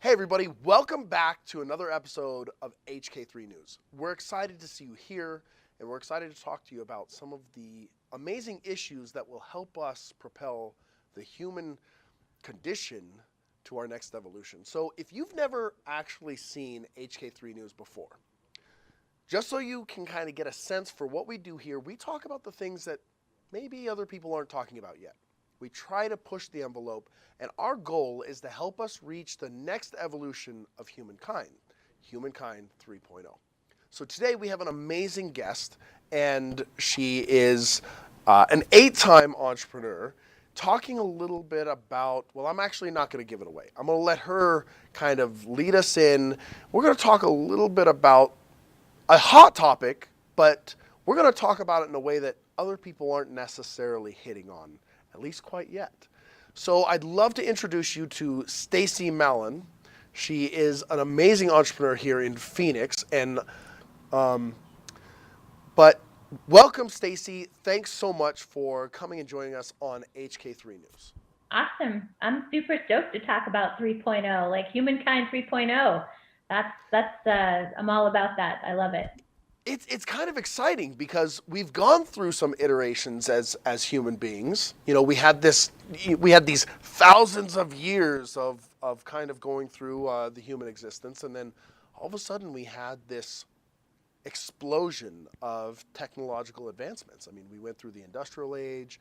Hey everybody, welcome back to another episode of HK3 News. We're excited to see you here, and we're excited to talk to you about some of the amazing issues that will help us propel the human condition to our next evolution. So if you've never actually seen HK3 News before, just so you can kind of get a sense for what we do here, we talk about the things that maybe other people aren't talking about yet. We try to push the envelope, and our goal is to help us reach the next evolution of humankind 3.0. So today we have an amazing guest, and she is an 8-time entrepreneur, talking a little bit about, well, I'm actually not going to give it away. I'm going to let her kind of lead us in. We're going to talk a little bit about a hot topic, but we're going to talk about it in a way that other people aren't necessarily hitting on, at least quite yet. So I'd love to introduce you to Stacie Mallen. She is an amazing entrepreneur here in Phoenix, and but welcome, Stacie. Thanks so much for coming and joining us on HK3 News. Awesome. I'm super stoked to talk about 3.0, like humankind 3.0. I'm all about that. I love it. It's kind of exciting because we've gone through some iterations as human beings. You know, we had these thousands of years of kind of going through the human existence, and then all of a sudden we had this explosion of technological advancements. I mean, we went through the industrial age,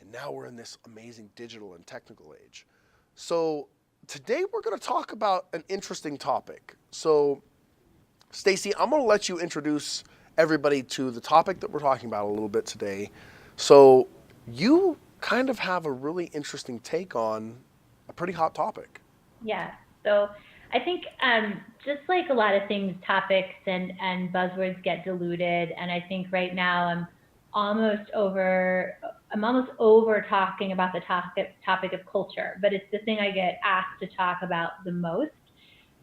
and now we're in this amazing digital and technical age. So today we're going to talk about an interesting topic. So Stacie, I'm going to let you introduce everybody to the topic that we're talking about a little bit today. So you kind of have a really interesting take on a pretty hot topic. Yeah. So I think just like a lot of things, topics and buzzwords get diluted. And I think right now almost over I'm almost over talking about the topic of culture, but it's the thing I get asked to talk about the most.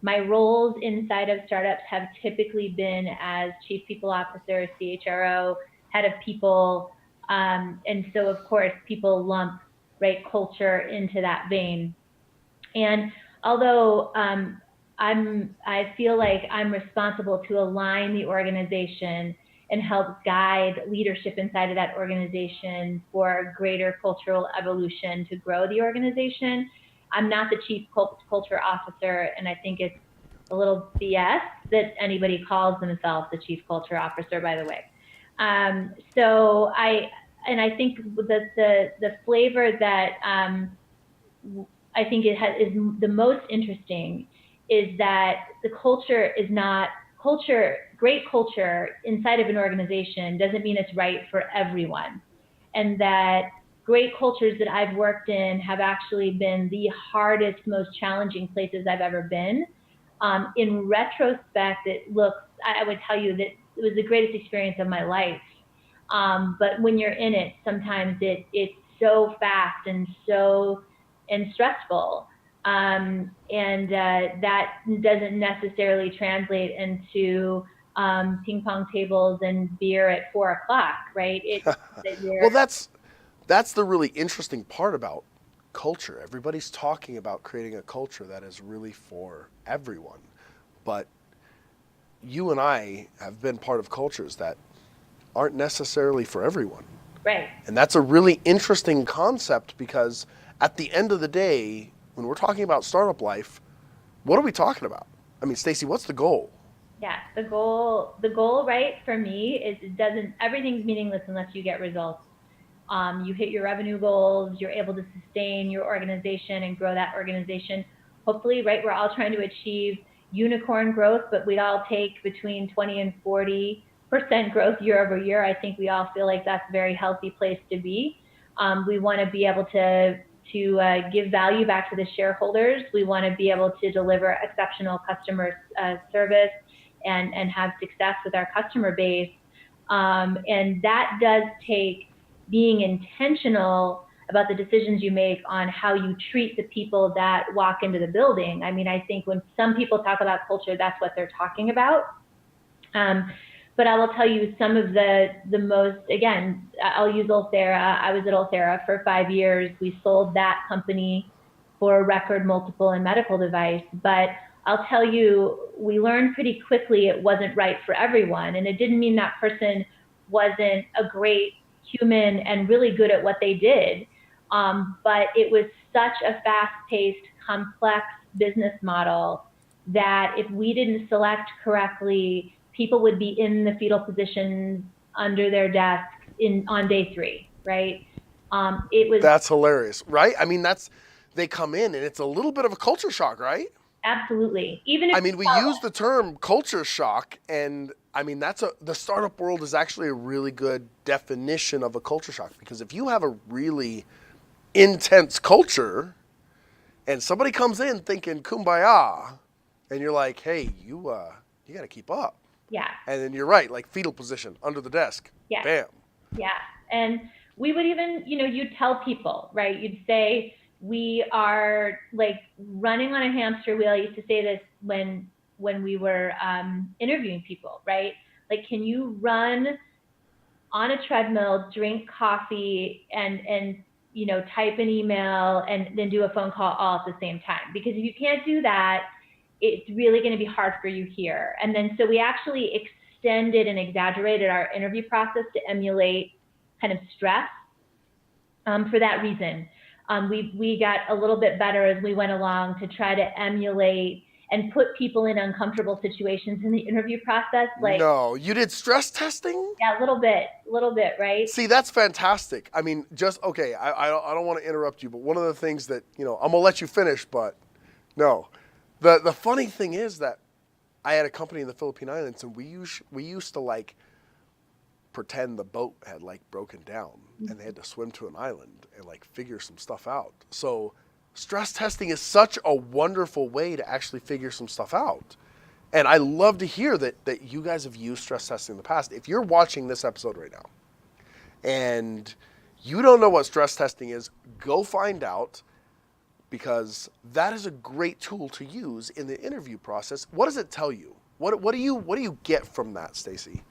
My roles inside of startups have typically been as chief people officer, CHRO, head of people, and so of course people lump culture into that vein. And although I feel like I'm responsible to align the organization and help guide leadership inside of that organization for greater cultural evolution to grow the organization. I'm not the chief culture officer, and I think it's a little BS that anybody calls themselves the chief culture officer, by the way. I think the flavor that I think is the most interesting is that the culture is not culture. Great culture inside of an organization doesn't mean it's right for everyone, and that great cultures that I've worked in have actually been the hardest, most challenging places I've ever been. In retrospect, I would tell you that it was the greatest experience of my life. But when you're in it, sometimes it's so fast and stressful. That doesn't necessarily translate into ping pong tables and beer at 4 o'clock, right? Well, that's the really interesting part about culture. Everybody's talking about creating a culture that is really for everyone. But you and I have been part of cultures that aren't necessarily for everyone. Right. And that's a really interesting concept because at the end of the day, when we're talking about startup life, what are we talking about? I mean, Stacie, what's the goal? Yeah, the goal, right, for me is everything's meaningless unless you get results. You hit your revenue goals, you're able to sustain your organization and grow that organization. Hopefully, right, we're all trying to achieve unicorn growth, but we'd all take between 20 and 40% growth year over year. I think we all feel like that's a very healthy place to be. We want to be able to give value back to the shareholders. We want to be able to deliver exceptional customer service and have success with our customer base. And that does take being intentional about the decisions you make on how you treat the people that walk into the building. I mean, I think when some people talk about culture, that's what they're talking about. But I will tell you some of the most, again, I'll use Ulthera. I was at Ulthera for 5 years. We sold that company for a record, multiple, and medical device. But I'll tell you, we learned pretty quickly it wasn't right for everyone. And it didn't mean that person wasn't a great human and really good at what they did. But it was such a fast-paced, complex business model that if we didn't select correctly, people would be in the fetal positions under their desks on day 3, right? That's hilarious, right? I mean, they come in and it's a little bit of a culture shock, right? Absolutely. Even if I mean, we use the term culture shock, and I mean, the startup world is actually a really good definition of a culture shock, because if you have a really intense culture and somebody comes in thinking kumbaya, and you're like, hey, you got to keep up. Yeah. And then you're right, like fetal position under the desk. Yeah. Bam. Yeah. And we would even, you'd tell people, right? You'd say, we are like running on a hamster wheel. I used to say this when we were interviewing people, right? Like, can you run on a treadmill, drink coffee, and type an email and then do a phone call all at the same time? Because if you can't do that, it's really going to be hard for you here. And then so we actually extended and exaggerated our interview process to emulate kind of stress for that reason. We got a little bit better as we went along to try to emulate and put people in uncomfortable situations in the interview process. Like, no, you did stress testing? Yeah, a little bit, right? See, that's fantastic. I mean, okay, I don't want to interrupt you, but one of the things that, I'm going to let you finish, but no. The funny thing is that I had a company in the Philippine Islands, and we used to like pretend the boat had like broken down, and they had to swim to an island and like figure some stuff out. So stress testing is such a wonderful way to actually figure some stuff out. And I love to hear that you guys have used stress testing in the past. If you're watching this episode right now and you don't know what stress testing is, go find out, because that is a great tool to use in the interview process. What does it tell you? What do you get from that, Stacie?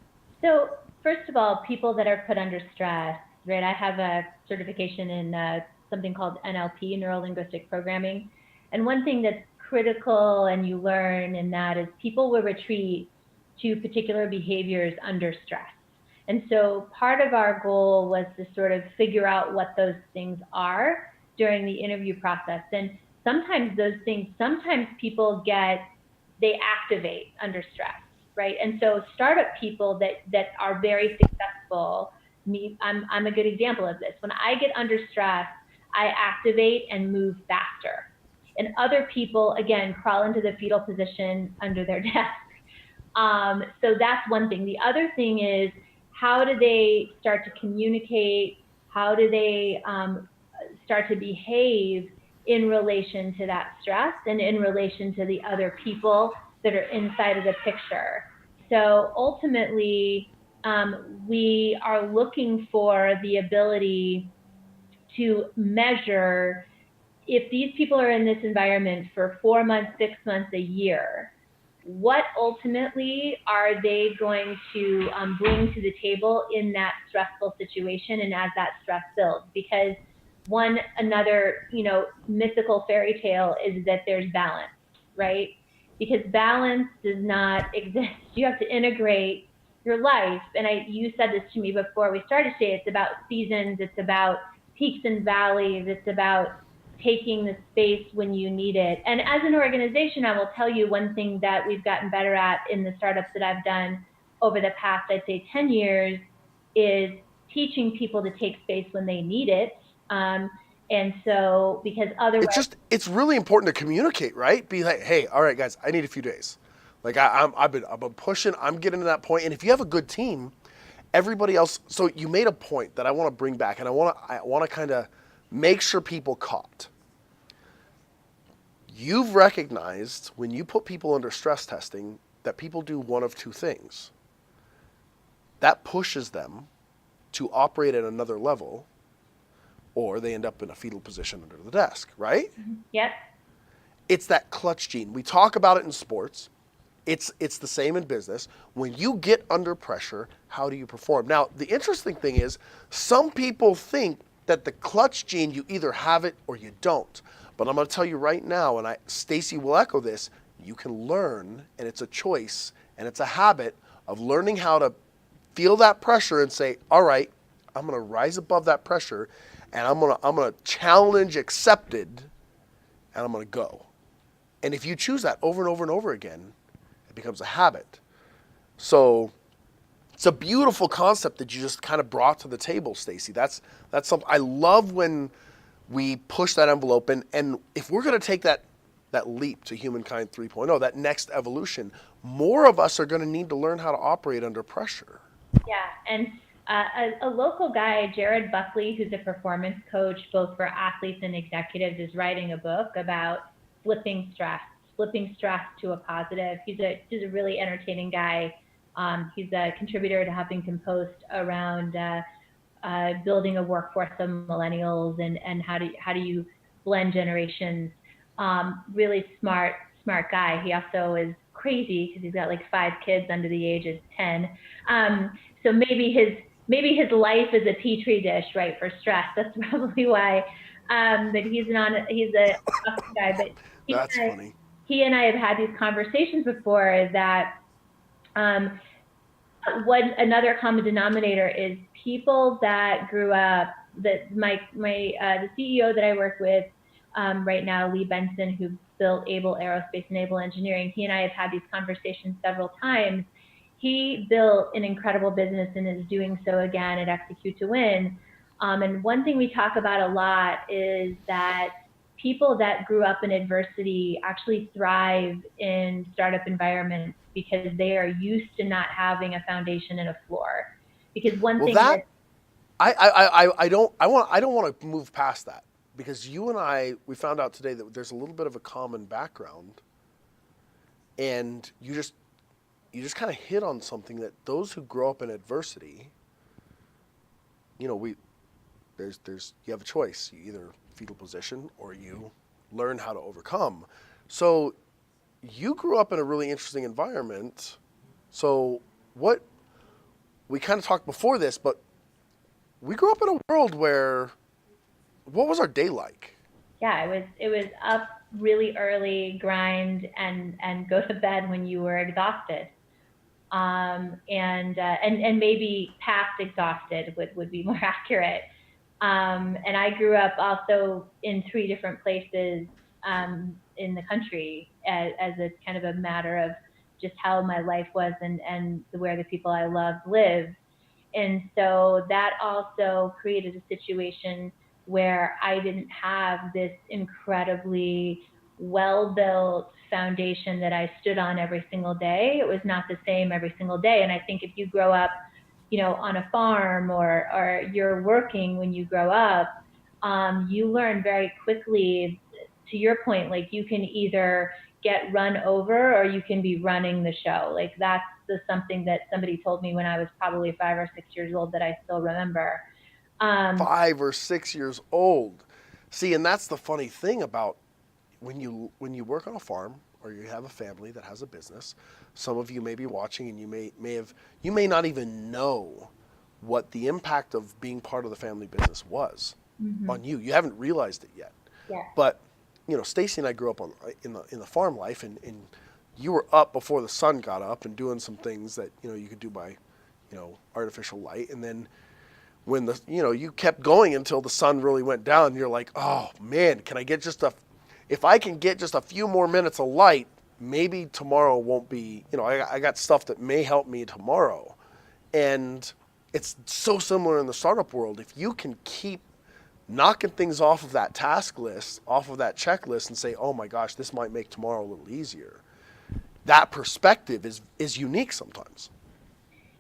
So first of all, people that are put under stress, right? I have a certification in something called NLP, Neuro-Linguistic Programming. And one thing that's critical and you learn in that is people will retreat to particular behaviors under stress. And so part of our goal was to sort of figure out what those things are during the interview process. And sometimes people they activate under stress, right? And so startup people that are very successful, I'm a good example of this. When I get under stress, I activate and move faster. And other people, again, crawl into the fetal position under their desk. So that's one thing. The other thing is, how do they start to communicate? How do they start to behave in relation to that stress and in relation to the other people that are inside of the picture? So ultimately, we are looking for the ability to measure if these people are in this environment for 4 months, 6 months, a year, what ultimately are they going to bring to the table in that stressful situation and as that stress builds? Because another mythical fairy tale is that there's balance, right? Because balance does not exist. You have to integrate your life. And you said this to me before we started today. It's about seasons. It's about peaks and valleys. It's about taking the space when you need it. And as an organization, I will tell you one thing that we've gotten better at in the startups that I've done over the past, I'd say 10 years, is teaching people to take space when they need it. And so, because otherwise... It's really important to communicate, right? Be like, hey, all right, guys, I need a few days. Like I've been pushing, I'm getting to that point. And if you have a good team, everybody else, so you made a point that I want to bring back, and I want to kind of make sure people caught. You've recognized when you put people under stress testing that people do one of two things. That pushes them to operate at another level, or they end up in a fetal position under the desk, right? Yep. It's that clutch gene. We talk about it in sports. It's the same in business. When you get under pressure, how do you perform? Now, the interesting thing is, some people think that the clutch gene, you either have it or you don't. But I'm going to tell you right now, and Stacie will echo this, you can learn, and it's a choice, and it's a habit of learning how to feel that pressure and say, all right, I'm going to rise above that pressure, and I'm going to challenge accepted, and I'm going to go. And if you choose that over and over and over again, it becomes a habit. So it's a beautiful concept that you just kind of brought to the table, Stacie. That's something I love when we push that envelope. And if we're going to take that leap to humankind 3.0, that next evolution, more of us are going to need to learn how to operate under pressure. Yeah, and a local guy, Jared Buckley, who's a performance coach both for athletes and executives, is writing a book about flipping stress to a positive. He's a really entertaining guy. He's a contributor to Huffington Post around building a workforce of millennials and how do you blend generations. Really smart guy. He also is crazy because he's got like 5 kids under the age of 10. So maybe his life is a petri dish, right, for stress. That's probably why. But he's a awesome guy. But That's funny. He and I have had these conversations before that what another common denominator is people that grew up that the CEO that I work with right now, Lee Benson, who built Able Aerospace and Able Engineering, he and I have had these conversations several times. He built an incredible business and is doing so again at Execute to Win. And one thing we talk about a lot is that people that grew up in adversity actually thrive in startup environments because they are used to not having a foundation and a floor. Because one thing that I don't want to move past that, because you and we found out today that there's a little bit of a common background, and you just kind of hit on something that those who grow up in adversity, you have a choice. You either fetal position or you learn how to overcome. So you grew up in a really interesting environment. So we kind of talked before this, but we grew up in a world where, what was our day like? Yeah, it was up really early, grind, and go to bed when you were exhausted. And maybe past exhausted would be more accurate. And I grew up also in 3 different places in the country as a kind of a matter of just how my life was and where the people I loved lived. And so that also created a situation where I didn't have this incredibly well-built foundation that I stood on every single day. It was not the same every single day. And I think if you grow up, on a farm or you're working when you grow up, you learn very quickly, to your point, like you can either get run over or you can be running the show. Like that's something that somebody told me when I was probably 5 or 6 years old that I still remember. 5 or 6 years old. See, and that's the funny thing about when you work on a farm or you have a family that has a business. Some of you may be watching and you may not even know what the impact of being part of the family business was on you. You haven't realized it yet. Yeah. But Stacie and I grew up in the farm life, and you were up before the sun got up and doing some things that you could do by artificial light, and then when you kept going until the sun really went down, and you're like, oh man, if I can get just a few more minutes of light, maybe tomorrow won't be, I got stuff that may help me tomorrow. And it's so similar in the startup world. If you can keep knocking things off of that task list, off of that checklist, and say, oh my gosh, this might make tomorrow a little easier, that perspective is unique sometimes.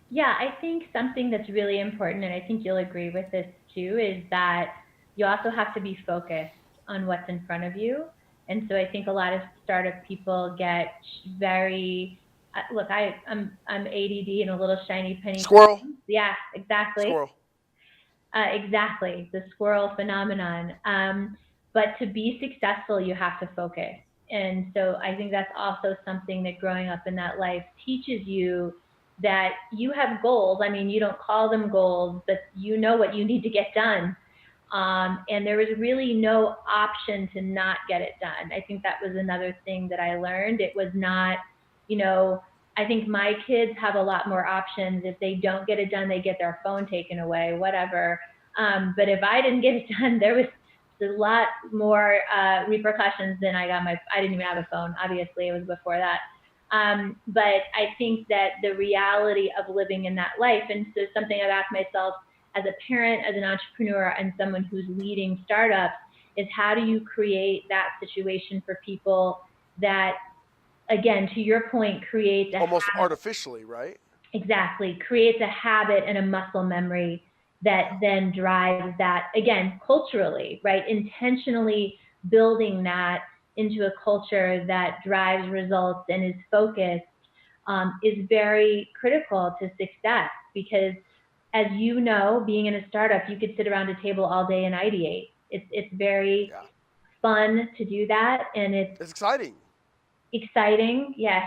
Yeah, I think something that's really important, and I think you'll agree with this too, is that you also have to be focused on what's in front of you. And so I think a lot of startup people get very, look, I'm ADD and a little shiny penny. Squirrel. Yeah, exactly. Squirrel. Exactly, the squirrel phenomenon. But to be successful, you have to focus. And so I think that's also something that growing up in that life teaches you, that you have goals. I mean, you don't call them goals, but you know what you need to get done. And there was really no option to not get it done. I think that was another thing that I learned. It was not, you know, I think my kids have a lot more options. If they don't get it done, they get their phone taken away, whatever. But if I didn't get it done, there was a lot more repercussions than I didn't even have a phone. Obviously, it was before that. But I think that the reality of living in that life, and so something I've asked myself as a parent, as an entrepreneur, and someone who's leading startups, is how do you create that situation for people that, again, to your point, creates a Almost habit. artificially, right? Exactly, creates a habit and a muscle memory that then drives that, again, culturally, right? Intentionally building that into a culture that drives results and is focused, is very critical to success, because as you know, being in a startup, you could sit around a table all day and ideate. It's very Yeah. fun to do that, and it's It's exciting. exciting, yes.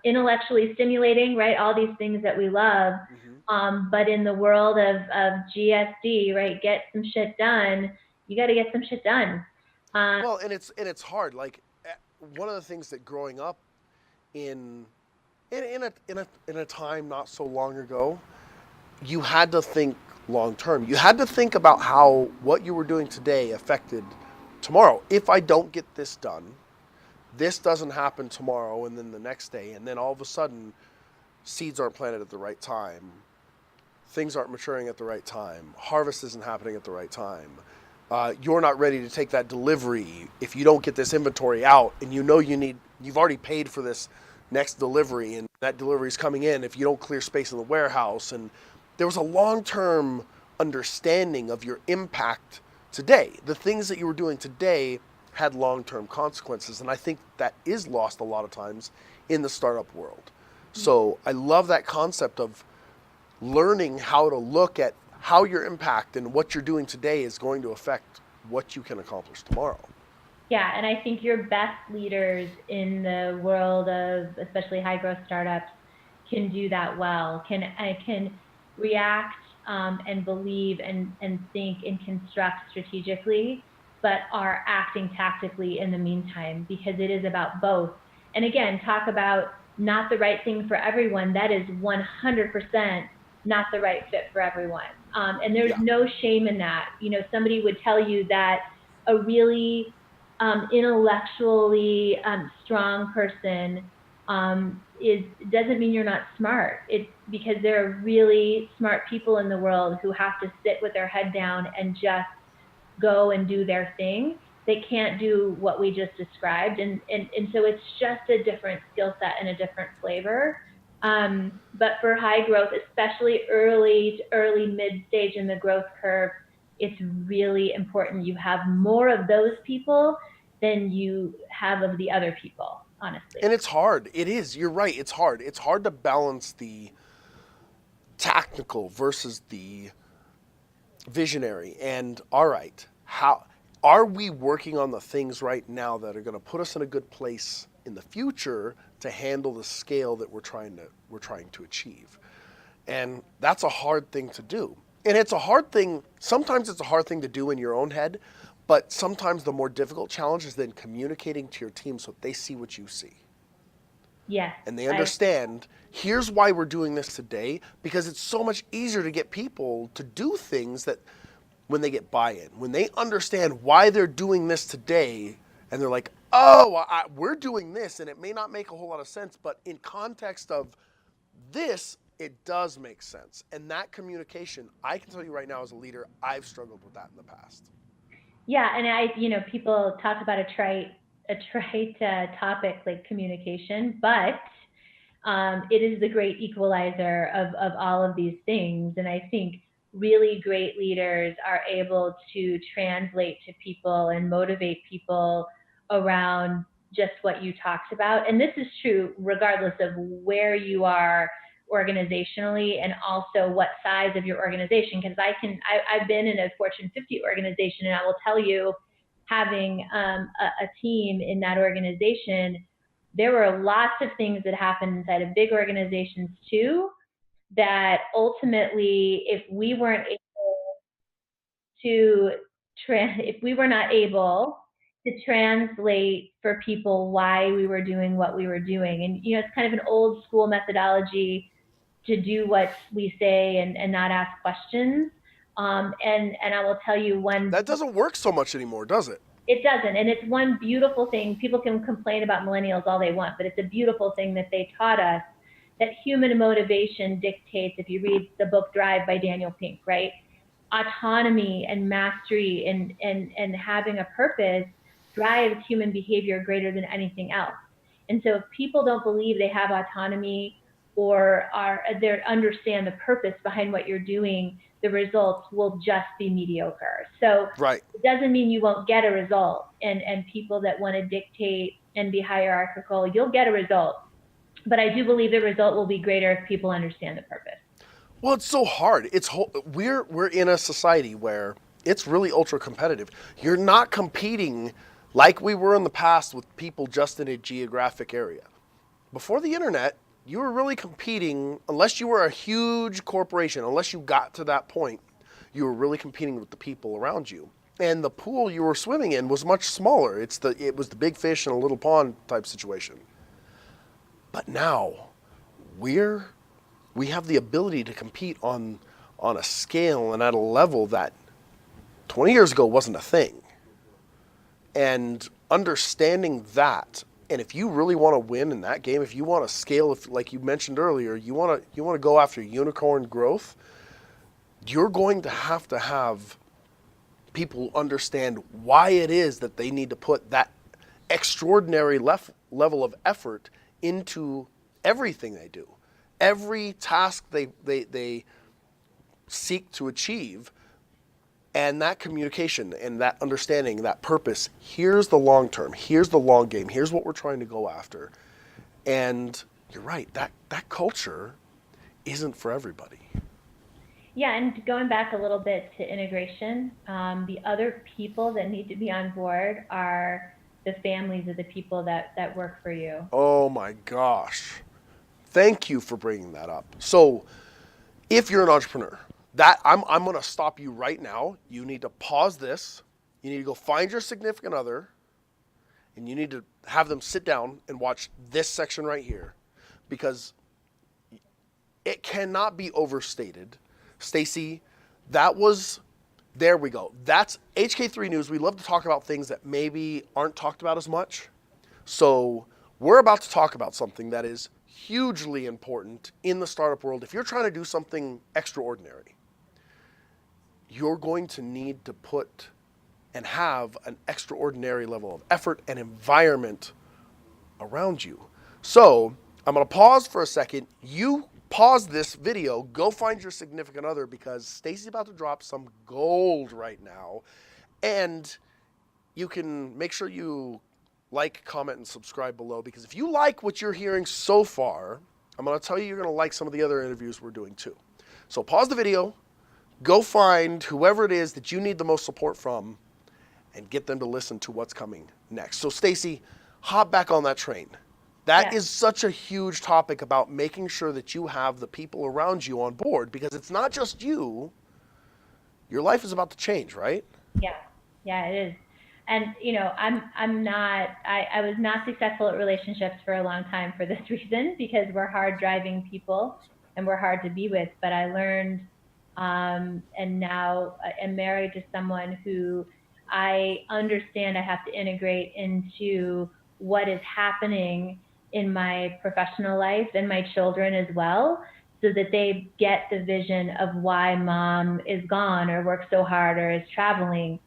Intellectually stimulating, right? All these things that we love. Hmm. But in the world of GSD, right? Get some shit done. You got to get some shit done. Um, Well, and it's hard. Like one of the things that growing up in in a time not so long ago, you had to think long term. You had to think about how what you were doing today affected tomorrow. If I don't get this done, this doesn't happen tomorrow, and then the next day, and then all of a sudden, seeds aren't planted at the right time, things aren't maturing at the right time, harvest isn't happening at the right time. You're not ready to take that delivery if you don't get this inventory out, and you've already paid for this next delivery, and that delivery is coming in if you don't clear space in the warehouse. And there was a long-term understanding of your impact today. The things that you were doing today had long-term consequences, and I think that is lost a lot of times in the startup world. So I love that concept of learning how to look at how your impact and what you're doing today is going to affect what you can accomplish tomorrow. Yeah, and I think your best leaders in the world of especially high growth startups can do that well. Can react, and believe and think and construct strategically, but are acting tactically in the meantime, because it is about both. And again, talk about not the right thing for everyone. That is 100% not the right fit for everyone. And there's Yeah. no shame in that. Somebody would tell you that a really intellectually strong person is doesn't mean you're not smart. It's because there are really smart people in the world who have to sit with their head down and just go and do their thing. They can't do what we just described, and so it's just a different skill set and a different flavor. But for high growth, especially early mid stage in the growth curve, it's really important you have more of those people than you have of the other people, And honestly. it's hard. It is. You're right. It's hard. It's hard to balance the tactical versus the visionary. And all right, how are we working on the things right now that are going to put us in a good place in the future to handle the scale that we're trying to achieve? And that's a hard thing to do. And it's a hard thing, sometimes it's a hard thing to do in your own head, but sometimes the more difficult challenge is then communicating to your team so that they see what you see Yes, and they I understand here's why we're doing this today, because it's so much easier to get people to do things that when they get buy-in, when they understand why they're doing this today, and they're like, oh, we're doing this, and it may not make a whole lot of sense, but in context of this, it does make sense. And that communication, I can tell you right now as a leader, I've struggled with that in the past. Yeah, and people talk about a trite topic like communication, but it is the great equalizer of all of these things. And I think really great leaders are able to translate to people and motivate people around just what you talked about. And this is true regardless of where you are organizationally, and also what size of your organization. Because I've been in a Fortune 50 organization, and I will tell you, having a team in that organization, there were lots of things that happened inside of big organizations too, that ultimately, if we weren't able to if we were not able to translate for people why we were doing what we were doing. And, it's kind of an old school methodology to do what we say and not ask questions. And I will tell you one. That doesn't work so much anymore, does it? It doesn't, and it's one beautiful thing. People can complain about millennials all they want, but it's a beautiful thing that they taught us, that human motivation dictates. If you read the book Drive by Daniel Pink, right? Autonomy and mastery and having a purpose drives human behavior greater than anything else. And so if people don't believe they have autonomy or they understand the purpose behind what you're doing, the results will just be mediocre. So Right. it doesn't mean you won't get a result. And people that want to dictate and be hierarchical, you'll get a result. But I do believe the result will be greater if people understand the purpose. Well, it's so hard. We're in a society where it's really ultra competitive. You're not competing like we were in the past with people just in a geographic area. Before the internet, you were really competing, unless you were a huge corporation, unless you got to that point, you were really competing with the people around you. And the pool you were swimming in was much smaller. It was the big fish in a little pond type situation. But now we have the ability to compete on a scale and at a level that 20 years ago wasn't a thing. And understanding that, and if you really want to win in that game, if you want to scale, if like you mentioned earlier, you want to go after unicorn growth, you're going to have people understand why it is that they need to put that extraordinary level of effort into everything they do. Every task they seek to achieve, and that communication and that understanding, that purpose, here's the long term, here's the long game, here's what we're trying to go after. And you're right, that culture isn't for everybody. Yeah, and going back a little bit to integration, the other people that need to be on board are the families of the people that work for you. Oh my gosh. Thank you for bringing that up. So if you're an entrepreneur, I'm going to stop you right now. You need to pause this. You need to go find your significant other, and you need to have them sit down and watch this section right here, because it cannot be overstated. Stacie, there we go. That's HK3 News. We love to talk about things that maybe aren't talked about as much. So we're about to talk about something that is hugely important in the startup world. If you're trying to do something extraordinary, you're going to need to put and have an extraordinary level of effort and environment around you. So I'm going to pause for a second. You pause this video, go find your significant other, because Stacie's about to drop some gold right now. And you can make sure you like, comment, and subscribe below, because if you like what you're hearing so far, I'm going to tell you you're going to like some of the other interviews we're doing too. So pause the video, go find whoever it is that you need the most support from, and get them to listen to what's coming next. So Stacie, hop back on that train. That is such a huge topic about making sure that you have the people around you on board, because it's not just you. Your life is about to change, right? Yeah, it is. And I was not successful at relationships for a long time for this reason, because we're hard driving people and we're hard to be with. But I learned, and now am married to someone who I understand I have to integrate into what is happening in my professional life and my children as well, so that they get the vision of why mom is gone or works so hard or is traveling.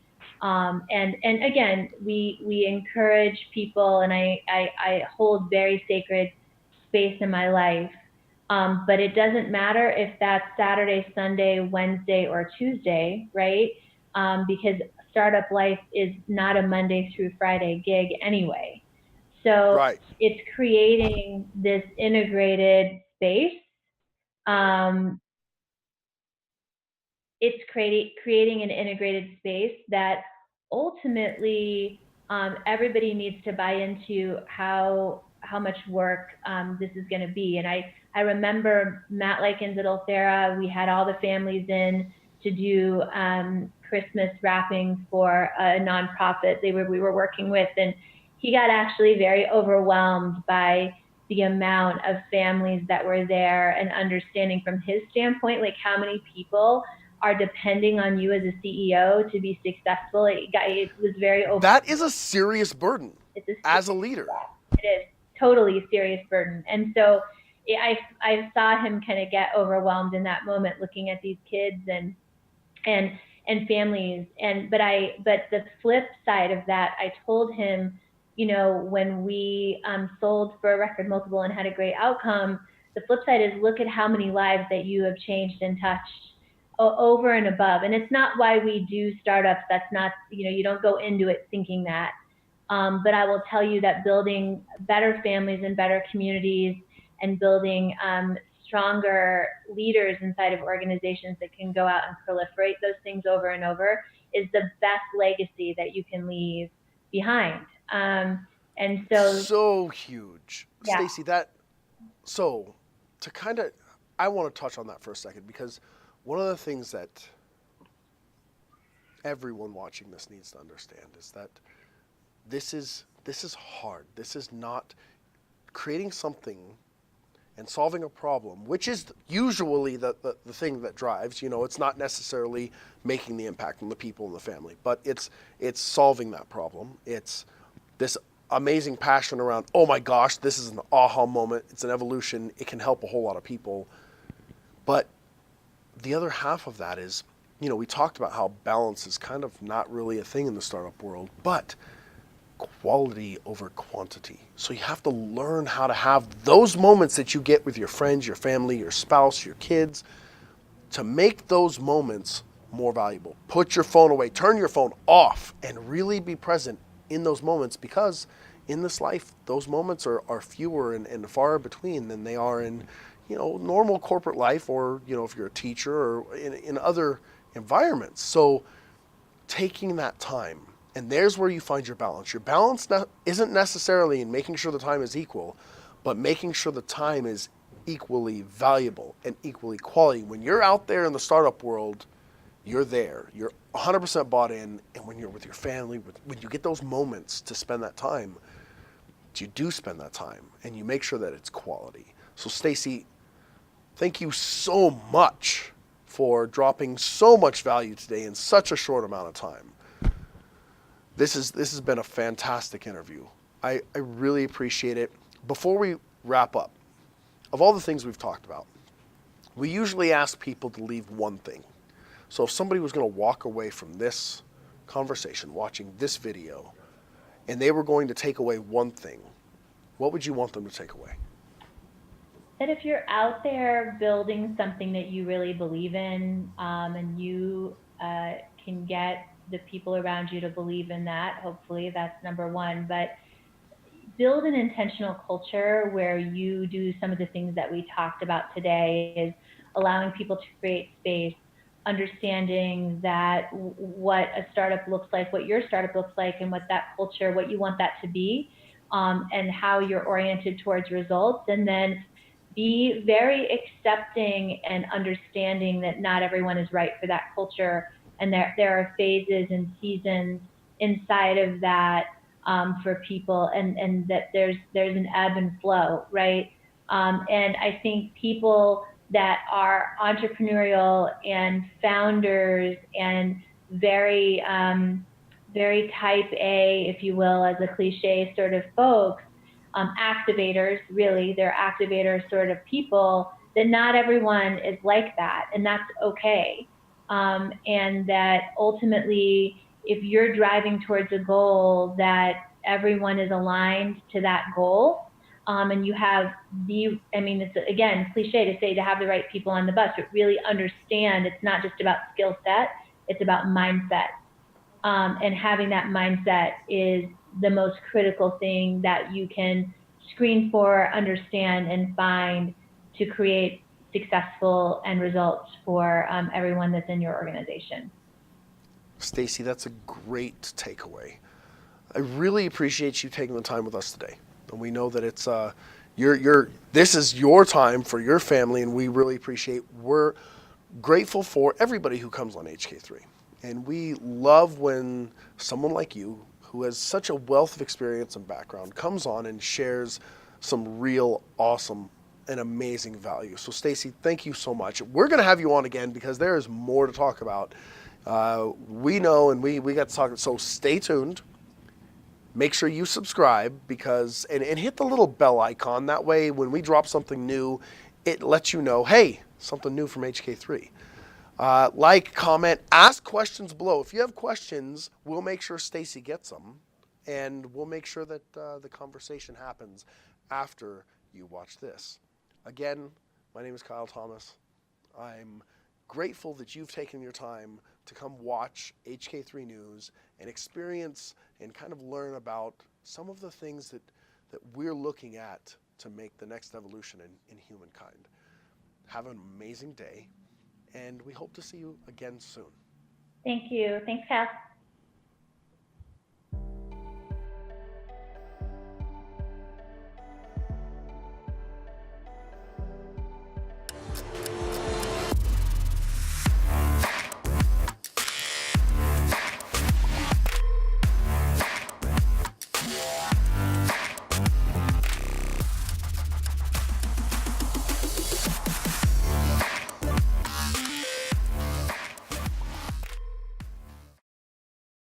And again, we encourage people, and I hold very sacred space in my life. But it doesn't matter if that's Saturday, Sunday, Wednesday, or Tuesday, right? Because startup life is not a Monday through Friday gig anyway. So Right. it's creating this integrated space. It's creating an integrated space that ultimately everybody needs to buy into how much work this is going to be. And I remember Matt Likens at Ulthera, we had all the families in to do Christmas wrapping for a nonprofit we were working with, and he got actually very overwhelmed by the amount of families that were there, and understanding from his standpoint, like how many people are depending on you as a CEO to be successful. It was very over. That is a serious burden as a leader. It is totally serious burden. And so I saw him kind of get overwhelmed in that moment, looking at these kids and families. But the flip side of that, I told him, when we sold for a record multiple and had a great outcome, the flip side is, look at how many lives that you have changed and touched over and above. And it's not why we do startups. That's not, you don't go into it thinking that. But I will tell you that building better families and better communities, and building stronger leaders inside of organizations that can go out and proliferate those things over and over is the best legacy that you can leave behind. And so huge. Yeah. Stacie, I want to touch on that for a second, because one of the things that everyone watching this needs to understand is that this is hard. This is not creating something and solving a problem, which is usually the thing that drives. It's not necessarily making the impact on the people in the family, but it's solving that problem. It's this amazing passion around, oh my gosh, this is an aha moment. It's an evolution. It can help a whole lot of people. But the other half of that is, we talked about how balance is kind of not really a thing in the startup world, but quality over quantity. So you have to learn how to have those moments that you get with your friends, your family, your spouse, your kids, to make those moments more valuable. Put your phone away, turn your phone off, and really be present in those moments, because in this life, those moments are fewer and far between than they are in, normal corporate life, or, if you're a teacher, or in other environments. So taking that time, and there's where you find your balance. Your balance isn't necessarily in making sure the time is equal, but making sure the time is equally valuable and equally quality. When you're out there in the startup world, you're there. You're 100% bought in. And when you're with your family, when you get those moments to spend that time, you do spend that time, and you make sure that it's quality. So Stacie, thank you so much for dropping so much value today in such a short amount of time. This has been a fantastic interview. I really appreciate it. Before we wrap up, of all the things we've talked about, we usually ask people to leave one thing. So if somebody was going to walk away from this conversation, watching this video, and they were going to take away one thing, what would you want them to take away? That if you're out there building something that you really believe in, and you can get the people around you to believe in that, hopefully that's number one. But build an intentional culture where you do some of the things that we talked about today, is allowing people to create space, understanding that what a startup looks like, what your startup looks like, and what that culture, what you want that to be, and how you're oriented towards results. And then be very accepting and understanding that not everyone is right for that culture, and there are phases and seasons inside of that for people, and that there's an ebb and flow, right? And I think people that are entrepreneurial and founders and very very type A, if you will, as a cliche sort of folks, activators, really, they're activator sort of people, that not everyone is like that, and that's okay. And that ultimately, if you're driving towards a goal, that everyone is aligned to that goal, and you have it's, again, cliche to say to have the right people on the bus, but really understand it's not just about skill set, it's about mindset. And having that mindset is the most critical thing that you can screen for, understand, and find to create successful end results for everyone that's in your organization. Stacie, that's a great takeaway. I really appreciate you taking the time with us today. And we know that it's this is your time for your family, and we really appreciate. We're grateful for everybody who comes on HK3. And we love when someone like you, who has such a wealth of experience and background, comes on and shares some real awesome and amazing value. So, Stacie, thank you so much. We're going to have you on again because there is more to talk about. We know, and we got to talk. So, stay tuned. Make sure you subscribe because and hit the little bell icon. That way, when we drop something new, it lets you know, hey, something new from HK3. Like, comment, ask questions below. If you have questions, we'll make sure Stacie gets them, and we'll make sure that the conversation happens after you watch this. Again, my name is Kyle Thomas. I'm grateful that you've taken your time to come watch HK3 News and experience and kind of learn about some of the things that we're looking at to make the next evolution in humankind. Have an amazing day, and we hope to see you again soon. Thank you. Thanks, Cal.